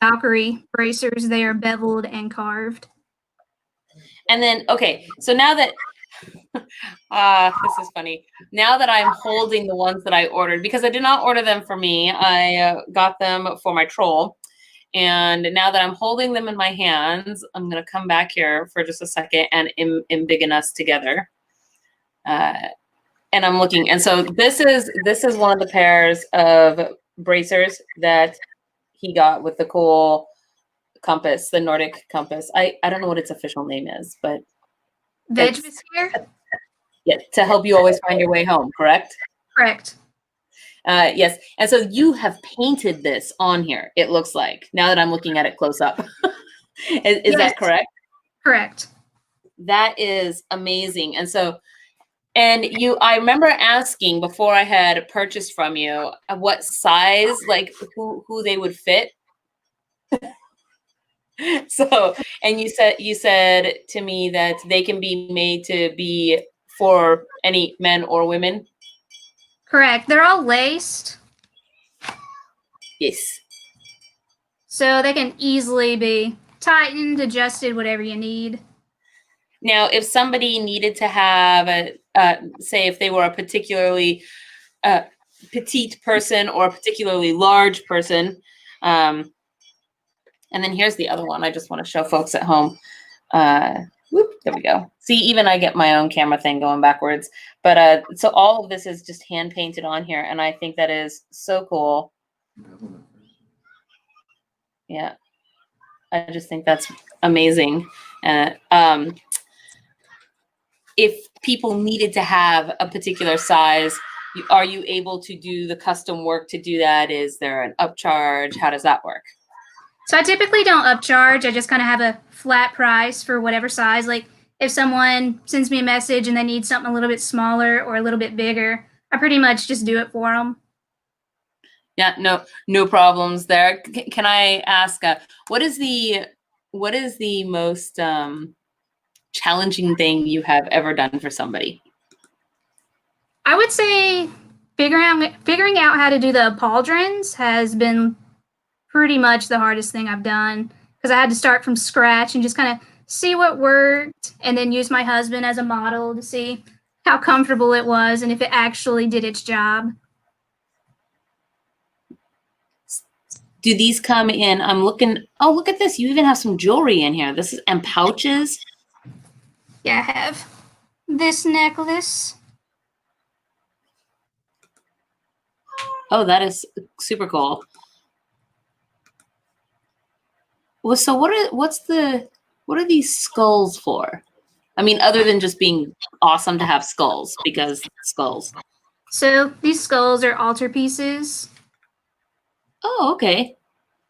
Valkyrie bracers. They are beveled and carved. And then, okay, so now that, this is funny. Now that I'm holding the ones that I ordered, because I did not order them for me, I got them for my troll. And now that I'm holding them in my hands, I'm gonna come back here for just a second and embiggen us together. And I'm looking, and so this is one of the pairs of bracers that he got with the cool compass, the Nordic compass. I don't know what its official name is, but Hedge here? yeah, to help you always find your way home, correct? Correct. Yes, and so you have painted this on here, it looks like, now that I'm looking at it close up. Is Yes. that correct? Correct. That is amazing. And so, and I remember asking before I had purchased from you what size, like who they would fit. So, and you said to me that they can be made to be for any men or women. Correct. They're all laced, Yes. so they can easily be tightened, adjusted, whatever you need. Now, if somebody needed to have say if they were a particularly petite person or a particularly large person, and then here's the other one. I just want to show folks at home. Whoop, there we go. See, even I get my own camera thing going backwards. But so all of this is just hand painted on here, and I think that is so cool. Yeah, I just think that's amazing. If people needed to have a particular size, are you able to do the custom work to do that? Is there an upcharge? How does that work? So I typically don't upcharge. I just kind of have a flat price for whatever size. Like if someone sends me a message and they need something a little bit smaller or a little bit bigger, I pretty much just do it for them. Yeah, no problems there. Can I ask, what is the most challenging thing you have ever done for somebody? I would say figuring out how to do the pauldrons has been pretty much the hardest thing I've done, because I had to start from scratch and just kind of see what worked and then use my husband as a model to see how comfortable it was and if it actually did its job. Do these come in? I'm looking. Oh, look at this. You even have some jewelry in here. And pouches. Yeah, I have this necklace. Oh, that is super cool. Well, so what are these skulls for? I mean, other than just being awesome to have skulls, because skulls. So these skulls are altarpieces. Oh, okay.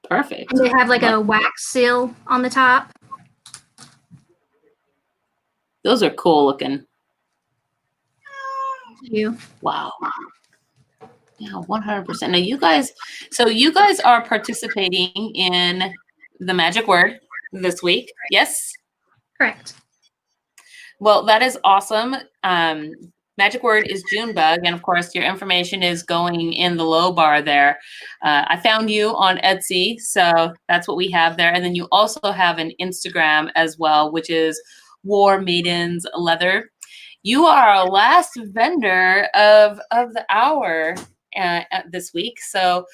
Perfect. And they have like a wax seal on the top. Those are cool looking. You. Wow. Yeah, 100%. Now you guys are participating in the magic word this week. Yes? Correct. Well, that is awesome. magic word is Junebug, and of course your information is going in the low bar there. I found you on Etsy, so that's what we have there. And then you also have an Instagram as well, which is War Maidens Leather. You are our last vendor of the hour this week. So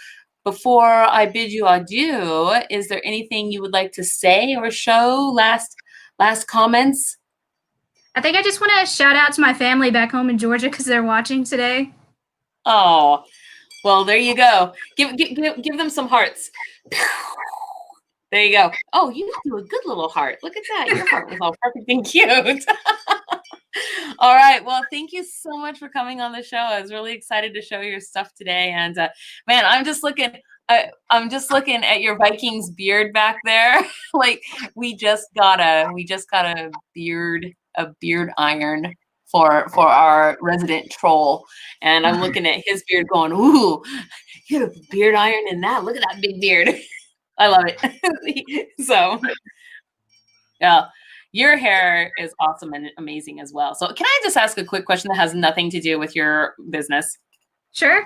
before I bid you adieu, is there anything you would like to say or show? Last comments? I think I just want to shout out to my family back home in Georgia because they're watching today. Oh, well, there you go. Give them some hearts. There you go. Oh, you do a good little heart. Look at that. Your heart was all perfect and cute. All right. Well, thank you so much for coming on the show. I was really excited to show your stuff today. And man, I'm just looking at your Vikings beard back there. Like we just got a beard iron for our resident troll. And I'm looking at his beard going, ooh, you have a beard iron in that. Look at that big beard. I love it. So yeah, your hair is awesome and amazing as well. So can I just ask a quick question that has nothing to do with your business? Sure.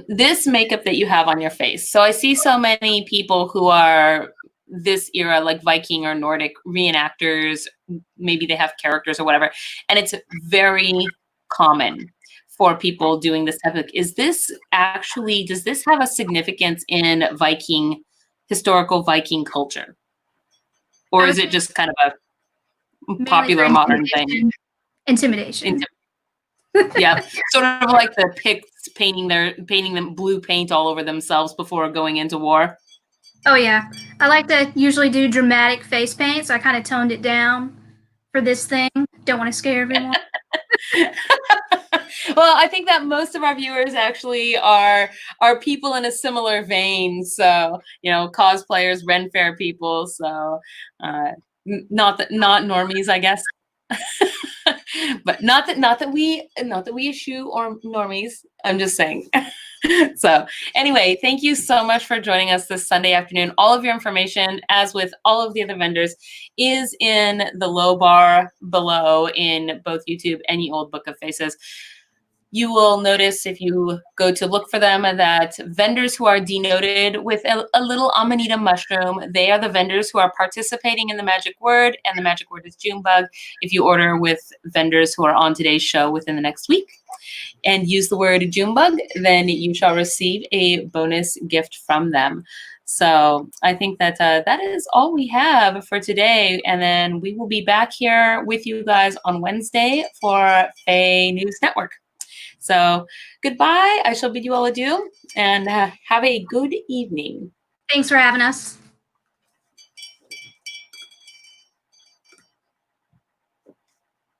This makeup that you have on your face. So I see so many people who are this era, like Viking or Nordic reenactors. Maybe they have characters or whatever. And it's very common for people doing this type of, does this have a significance in historical Viking culture? Or is it just kind of a popular modern thing? Intimidation. Yeah, sort of like the Picts painting them blue paint all over themselves before going into war. Oh yeah, I like to usually do dramatic face paint, so I kind of toned it down for this thing. Don't want to scare everyone. Well, I think that most of our viewers actually are people in a similar vein. So, cosplayers, Renfaire people. So, not normies, I guess. But not that we eschew or normies. I'm just saying. So anyway, thank you so much for joining us this Sunday afternoon. All of your information, as with all of the other vendors, is in the low bar below in both YouTube and Ye Old Book of Faces. You will notice if you go to look for them that vendors who are denoted with a little amanita mushroom, they are the vendors who are participating in the magic word, and the magic word is Junebug. If you order with vendors who are on today's show within the next week and use the word Junebug, then you shall receive a bonus gift from them. So I think that that is all we have for today. And then we will be back here with you guys on Wednesday for Fae News Network. So goodbye. I shall bid you all adieu and have a good evening. Thanks for having us.